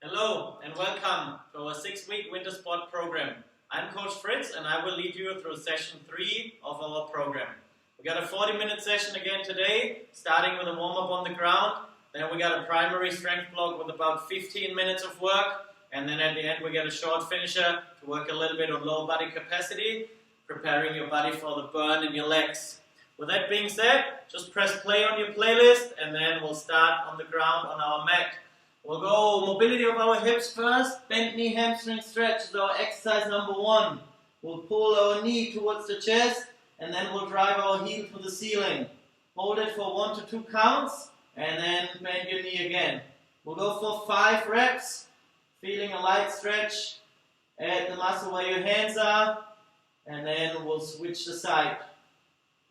Hello and welcome to our 6-week winter sport program. I'm Coach Fritz and I will lead you through session 3 of our program. We got a 40-minute session again today, starting with a warm-up on the ground. Then we got a primary strength block with about 15 minutes of work. And then at the end we get a short finisher to work a little bit on lower body capacity, preparing your body for the burn in your legs. With that being said, just press play on your playlist and then we'll start on the ground on our mat. We'll go mobility of our hips first. Bent knee hamstring stretch is our exercise number 1. We'll pull our knee towards the chest and then we'll drive our heel to the ceiling. Hold it for 1 to 2 counts and then bend your knee again. We'll go for 5 reps, feeling a light stretch at the muscle where your hands are, and then we'll switch the side.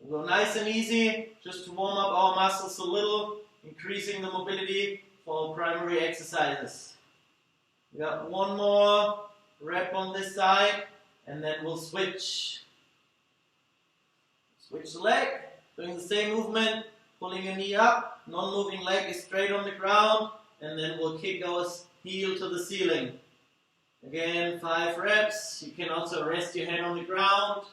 We'll go nice and easy just to warm up our muscles a little, increasing the mobility for primary exercises. We got 1 more rep on this side and then we'll switch. Switch the leg, doing the same movement, pulling your knee up, non-moving leg is straight on the ground, and then we'll kick our heel to the ceiling. Again, 5 reps. You can also rest your head on the ground,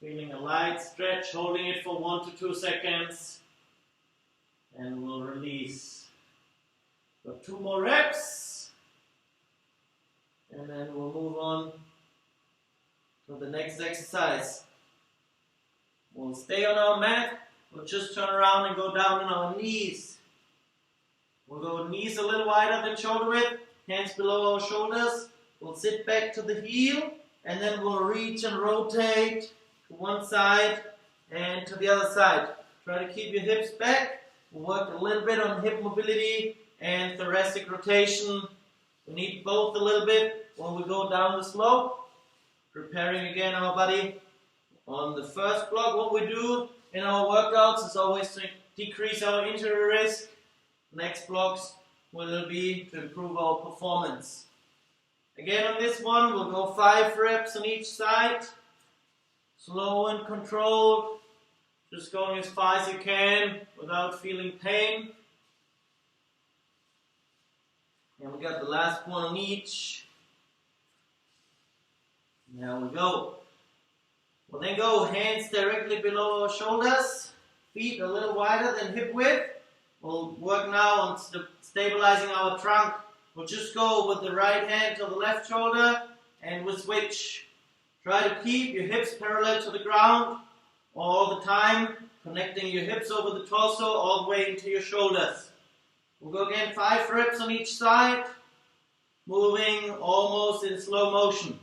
feeling a light stretch, holding it for 1 to 2 seconds. And we'll release. Got 2 more reps. And then we'll move on to the next exercise. We'll stay on our mat. We'll just turn around and go down on our knees. We'll go knees a little wider than shoulder width, hands below our shoulders. We'll sit back to the heel and then we'll reach and rotate to one side and to the other side. Try to keep your hips back. We'll work a little bit on hip mobility and thoracic rotation. We need both a little bit when we go down the slope. Preparing again our body. On the first block, what we do in our workouts is always to decrease our injury risk. Next blocks will be to improve our performance. Again on this one, we'll go 5 reps on each side. Slow and controlled. Just going as far as you can without feeling pain. And we got the last one on each. There we go. We'll then go hands directly below our shoulders. Feet a little wider than hip width. We'll work now on stabilizing our trunk. We'll just go with the right hand to the left shoulder and we'll switch. Try to keep your hips parallel to the ground all the time, connecting your hips over the torso all the way into your shoulders. We'll go again 5 reps on each side, moving almost in slow motion.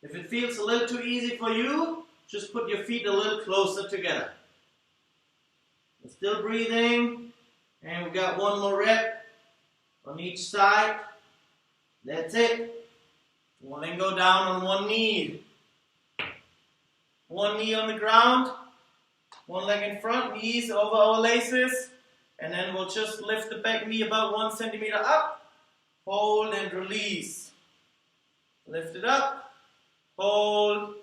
If it feels a little too easy for you, just put your feet a little closer together. We're still breathing, and we got 1 more rep on each side. That's it. We'll then go down on 1 knee. 1 knee on the ground, 1 leg in front, knees over our laces, and then we'll just lift the back knee about 1 centimeter up, hold and release. Lift it up, hold,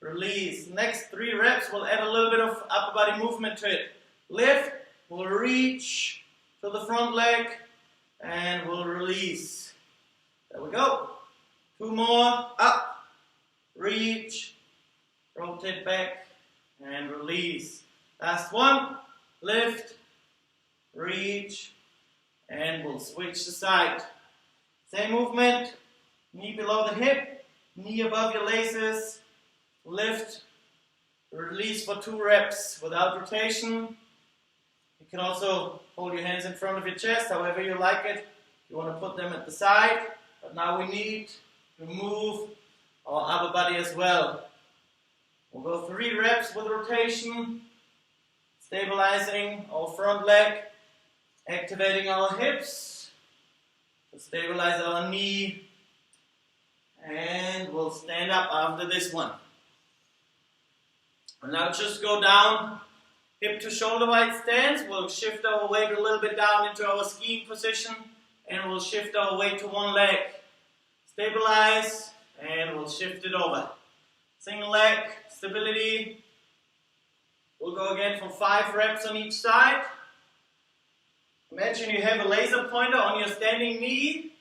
release. Next 3 reps, we'll add a little bit of upper body movement to it. Lift, we'll reach to the front leg, and we'll release. There we go. 2 more, up, reach, rotate back, and release. Last one, lift, reach, and we'll switch the side. Same movement, knee below the hip, knee above your laces, lift, release for 2 reps without rotation. You can also hold your hands in front of your chest, however you like it. You want to put them at the side, but now we need to move our upper body as well. We'll go 3 reps with rotation, stabilizing our front leg, activating our hips, to stabilize our knee, and we'll stand up after this one. And now just go down, hip to shoulder wide stance. We'll shift our weight a little bit down into our skiing position, and we'll shift our weight to 1 leg. Stabilize, and we'll shift it over. Single leg, stability. We'll go again for 5 reps on each side. Imagine you have a laser pointer on your standing knee.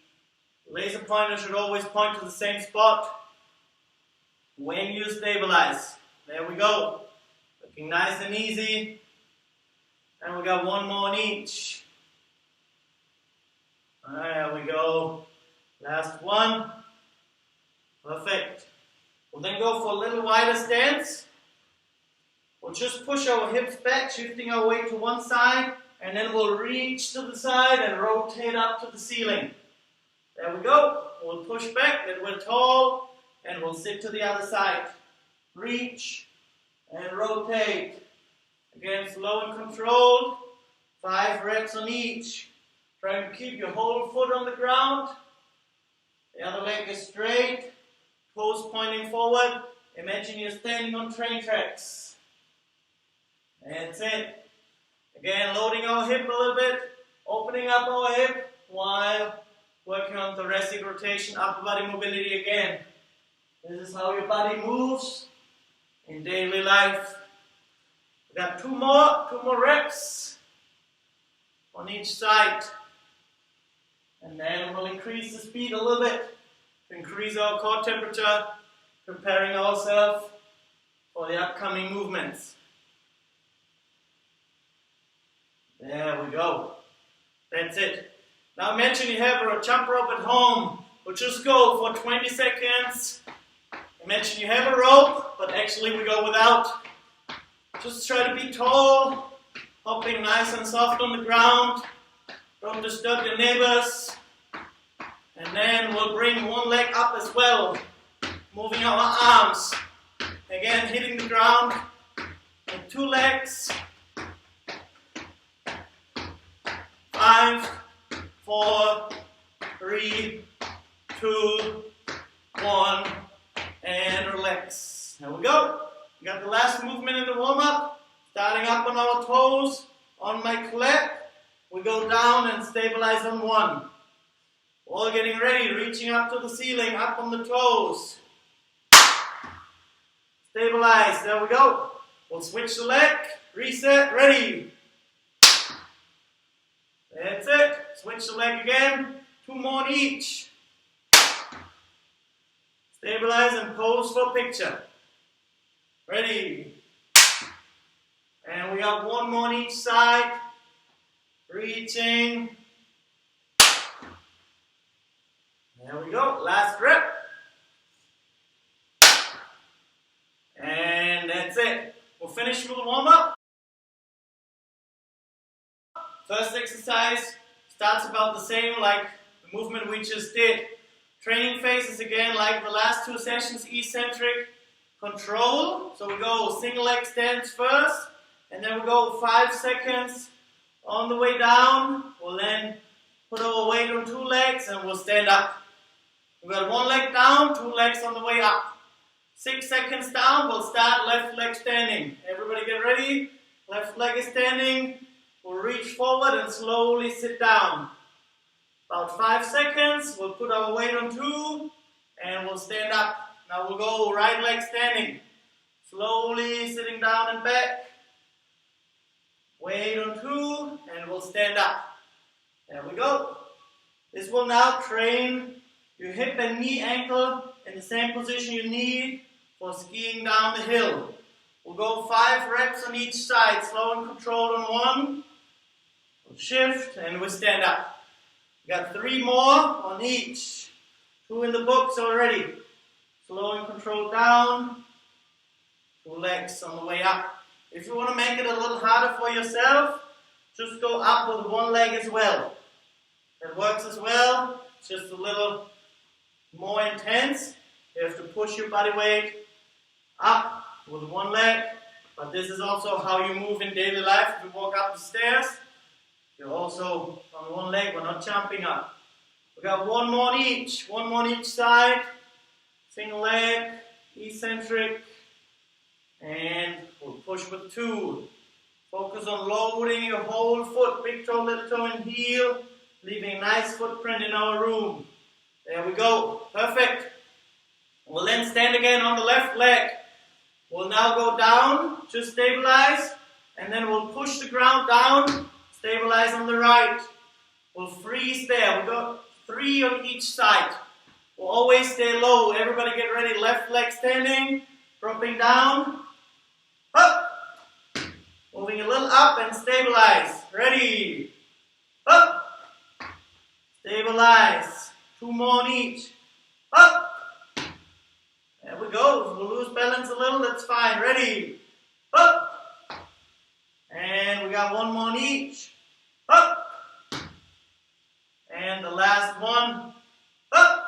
The laser pointer should always point to the same spot when you stabilize. There we go. Looking nice and easy. And we got one more on each. There we go. Last one. Perfect. We'll then go for a little wider stance. We'll just push our hips back, shifting our weight to one side, and then we'll reach to the side and rotate up to the ceiling. There we go. We'll push back, then we're tall, and we'll sit to the other side. Reach and rotate. Again, slow and controlled. 5 reps on each. Try to keep your whole foot on the ground. The other leg is straight. Toes pointing forward. Imagine you're standing on train tracks. That's it. Again, loading our hip a little bit. Opening up our hip while working on thoracic rotation, upper body mobility again. This is how your body moves in daily life. We got two more reps on each side. And then we'll increase the speed a little bit to increase our core temperature, preparing ourselves for the upcoming movements. There we go. That's it. Now imagine you have a jump rope at home. We'll just go for 20 seconds. Imagine you have a rope, but actually we go without. Just try to be tall, hopping nice and soft on the ground. Don't disturb your neighbors. And then we'll bring one leg up as well, moving our arms. Again, hitting the ground with 2 legs. 5, 4, 3, 2, 1, and relax. There we go. We got the last movement in the warm-up. Starting up on our toes, on my clap. We go down and stabilize on 1. All getting ready, reaching up to the ceiling, up on the toes. Stabilize, there we go. We'll switch the leg, reset, ready. That's it. Switch the leg again. 2 more on each. Stabilize and pose for picture. Ready. And we got 1 more on each side. Reaching. There we go. Last rep. And that's it. We'll finish with a warm-up. First exercise starts about the same like the movement we just did. Training phases again like the last 2 sessions, eccentric control. So we go single leg stance first, and then we go 5 seconds on the way down. We'll then put our weight on 2 legs and we'll stand up. We've got 1 leg down, 2 legs on the way up. 6 seconds down, we'll start left leg standing. Everybody get ready. Left leg is standing. We'll reach forward and slowly sit down. About 5 seconds, we'll put our weight on 2 and we'll stand up. Now we'll go right leg standing. Slowly sitting down and back. Weight on 2 and we'll stand up. There we go. This will now train your hip and knee ankle in the same position you need for skiing down the hill. We'll go 5 reps on each side, slow and controlled on 1. We'll shift and we'll stand up. We got 3 more on each. 2 in the books already. Slow and controlled down. 2 legs on the way up. If you want to make it a little harder for yourself, just go up with 1 leg as well. That works as well. It's just a little more intense. You have to push your body weight up with 1 leg. But this is also how you move in daily life. If you walk up the stairs, you're also on 1 leg. We're not jumping up. We got 1 more on each. 1 more on each side. Single leg, eccentric. And we'll push with 2. Focus on loading your whole foot, big toe, little toe, and heel, leaving a nice footprint in our room. There we go. Perfect. We'll then stand again on the left leg. We'll now go down to stabilize, and then we'll push the ground down, stabilize on the right. We'll freeze there. We've got 3 on each side. We'll always stay low. Everybody get ready. Left leg standing, dropping down, up. Moving a little up and stabilize. Ready, up. Stabilize. 2 more on each. Up. There we go. We'll lose balance a little. That's fine. Ready, up. And we got 1 more on each. Up. And the last one, up.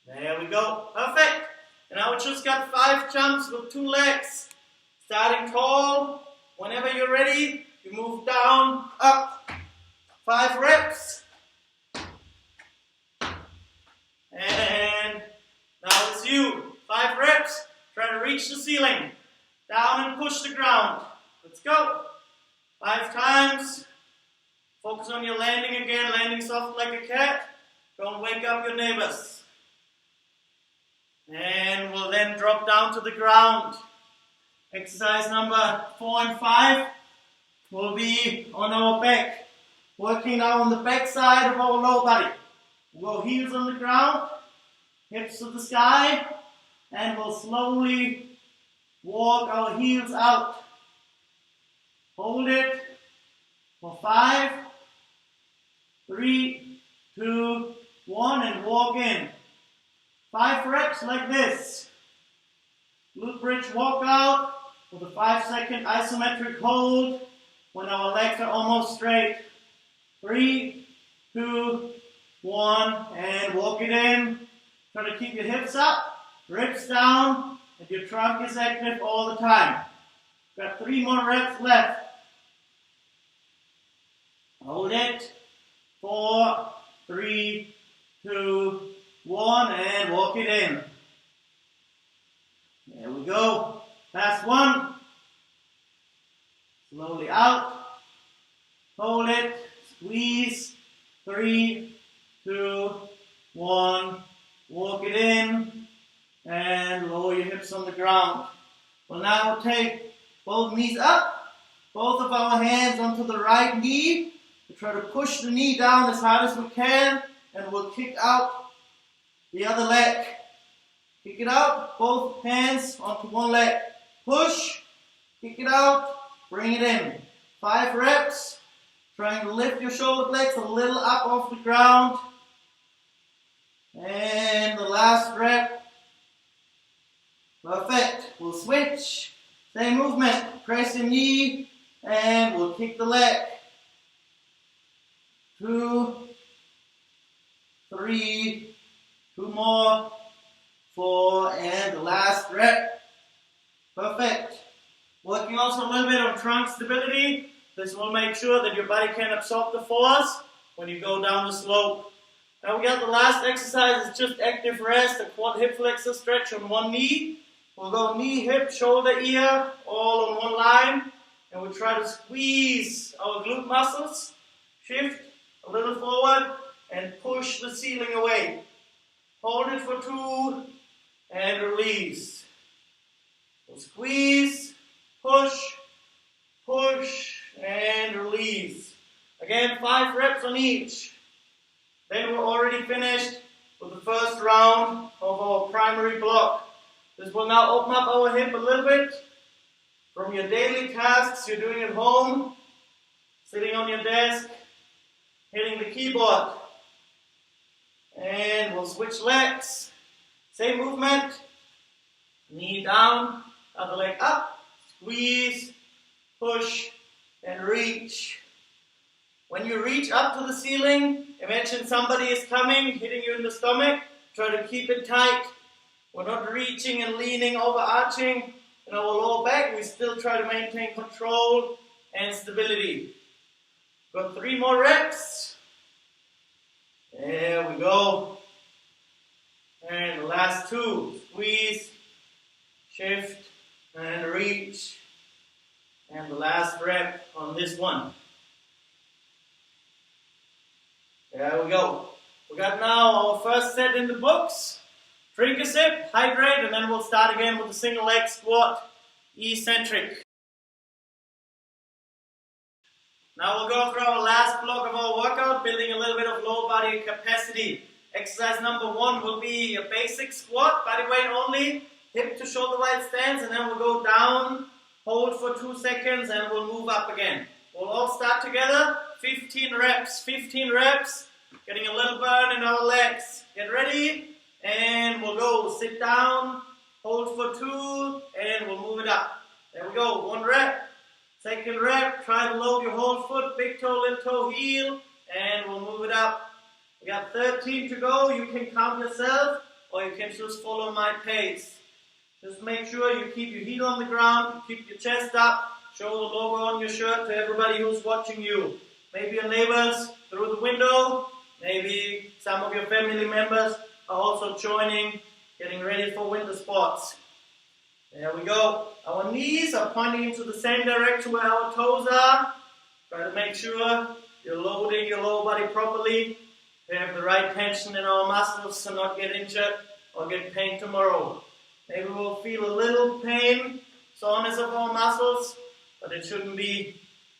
There we go, perfect. And now we just got 5 jumps with 2 legs. Starting tall, whenever you're ready, you move down, up. 5 reps. And now it's you, 5 reps. Try to reach the ceiling. Down and push the ground. Let's go. 5 times. Focus on your landing again, landing soft like a cat. Don't wake up your neighbors. And we'll then drop down to the ground. Exercise number 4 and 5 will be on our back. Working now on the back side of our lower body. We'll go heels on the ground, hips to the sky, and we'll slowly walk our heels out. Hold it for 5, 3, 2, 1, and walk in. 5 reps like this. Glute bridge walk out with a 5-second isometric hold when our legs are almost straight. 3, 2, 1, and walk it in. Try to keep your hips up, ribs down, and your trunk is active all the time. Got 3 more reps left. Hold it. 4, 3, 2, 1, and walk it in. There we go. Last one. Slowly out. Hold it. Squeeze. 3, 2, 1. Walk it in. And lower your hips on the ground. Well, now we'll take both knees up. Both of our hands onto the right knee. We'll try to push the knee down as hard as we can. And we'll kick out the other leg. Kick it out, both hands onto one leg. Push, kick it out, bring it in. 5 reps. Trying to lift your shoulder blades a little up off the ground. And the last rep. Perfect. We'll switch. Same movement. Press your knee and we'll kick the leg. 2, 3, 2 more, 4, and the last rep. Perfect. Working also a little bit on trunk stability. This will make sure that your body can absorb the force when you go down the slope. Now we got the last exercise, it's just active rest, a quad hip flexor stretch on one knee. We'll go knee, hip, shoulder, ear, all on one line. And we'll try to squeeze our glute muscles, shift a little forward, and push the ceiling away. Hold it for 2, and release. We'll squeeze, push, push, and release. Again, 5 reps on each. Then we're already finished with the first round of our primary block. This will now open up our hip a little bit from your daily tasks you're doing at home, sitting on your desk, hitting the keyboard. And we'll switch legs. Same movement. Knee down, other leg up, squeeze, push, and reach. When you reach up to the ceiling, imagine somebody is coming, hitting you in the stomach. Try to keep it tight. We're not reaching and leaning, overarching in our lower back. We still try to maintain control and stability. Got 3 more reps. There we go. And the last 2. Squeeze, shift, and reach. And the last rep on this one. There we go. We got now our first set in the books. Drink a sip, hydrate, and then we'll start again with the single leg squat, eccentric. Now we'll go through our last block of our workout, building a little bit of lower body capacity. Exercise number 1 will be a basic squat, body weight only, hip to shoulder wide stance, and then we'll go down, hold for 2 seconds, and we'll move up again. We'll all start together, 15 reps, getting a little burn in our legs. Get ready, and we'll go, sit down, hold for 2, and we'll move it up. There we go, 1 rep. Second rep, try to load your whole foot, big toe, little toe, heel, and we'll move it up. We got 13 to go. You can count yourself, or you can just follow my pace. Just make sure you keep your heel on the ground, keep your chest up, show the logo on your shirt to everybody who's watching you. Maybe your neighbors through the window, maybe some of your family members are also joining, getting ready for winter sports. There we go. Our knees are pointing into the same direction where our toes are. Try to make sure you're loading your lower body properly. We have the right tension in our muscles to not get injured or get pain tomorrow. Maybe we'll feel a little pain, soreness of our muscles, but it shouldn't be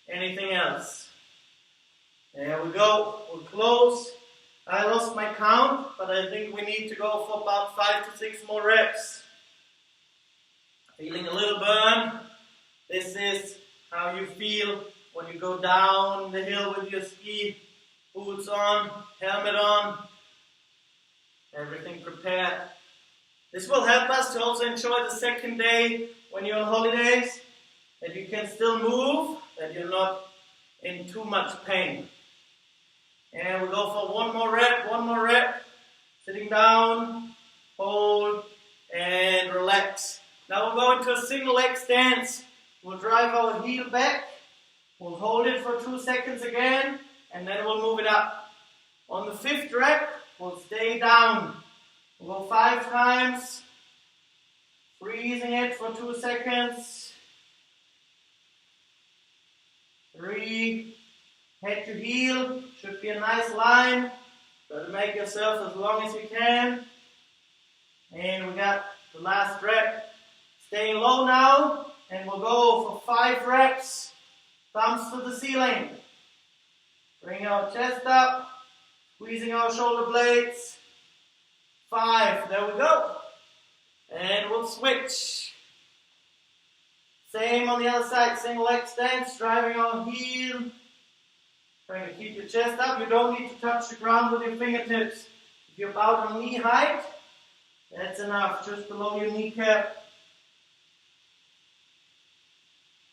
anything else. There we go. We're close. I lost my count, but I think we need to go for about 5 to 6 more reps. Feeling a little burn. This is how you feel when you go down the hill with your ski boots on, helmet on, everything prepared. This will help us to also enjoy the second day when you're on holidays, that you can still move, that you're not in too much pain. And we'll go for one more rep, sitting down, hold, and relax. Now we'll go into a single leg stance. We'll drive our heel back, we'll hold it for 2 seconds again, and then we'll move it up. On the 5th rep, we'll stay down. We'll go 5 times, freezing it for 2 seconds. 3, head to heel, should be a nice line. Try to make yourself as long as you can. And we got the last rep. Staying low now, and we'll go for 5 reps. Thumbs to the ceiling. Bring our chest up, squeezing our shoulder blades. 5, there we go. And we'll switch. Same on the other side, single leg stance, driving our heel. Trying to keep your chest up. You don't need to touch the ground with your fingertips. If you're about on knee height, that's enough, just below your kneecap.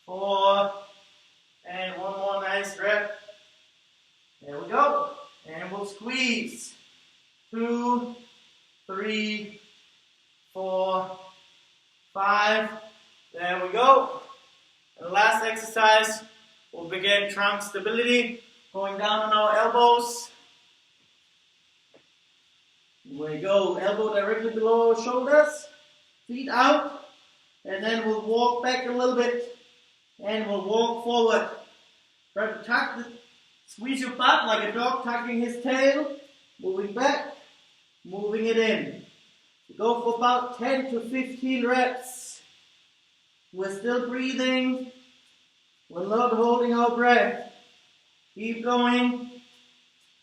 4, and 1 more nice rep. There we go. And we'll squeeze. 2, 3, 4, 5. There we go. And the last exercise, we'll begin trunk stability. Going down on our elbows. There we go. Elbow directly below our shoulders. Feet out. And then we'll walk back a little bit. And we'll walk forward. Try to squeeze your butt like a dog tucking his tail. Moving back, moving it in. Go for about 10 to 15 reps. We're still breathing. We're not holding our breath. Keep going.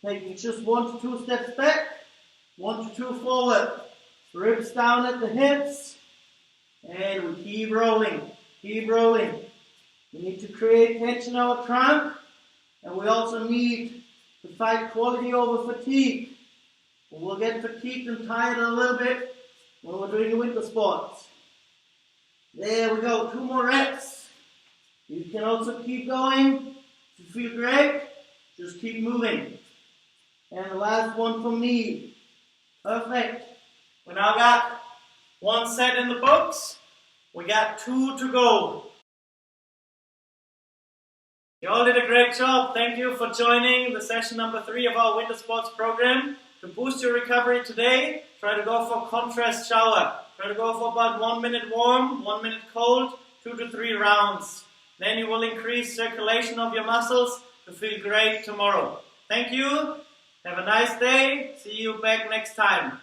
Taking just 1 to 2 steps back. 1 to 2 forward. Ribs down at the hips. And we keep rolling. Keep rolling. We need to create tension in our trunk, and we also need to fight quality over fatigue. We'll get fatigued and tired a little bit when we're doing the winter sports. There we go, 2 more reps. You can also keep going. If you feel great, just keep moving. And the last one from me. Perfect. We now got 1 set in the books. We got 2 to go. You all did a great job. Thank you for joining the session number 3 of our winter sports program. To boost your recovery today, try to go for contrast shower. Try to go for about 1 minute warm, 1 minute cold, 2 to 3 rounds. Then you will increase circulation of your muscles to feel great tomorrow. Thank you. Have a nice day. See you back next time.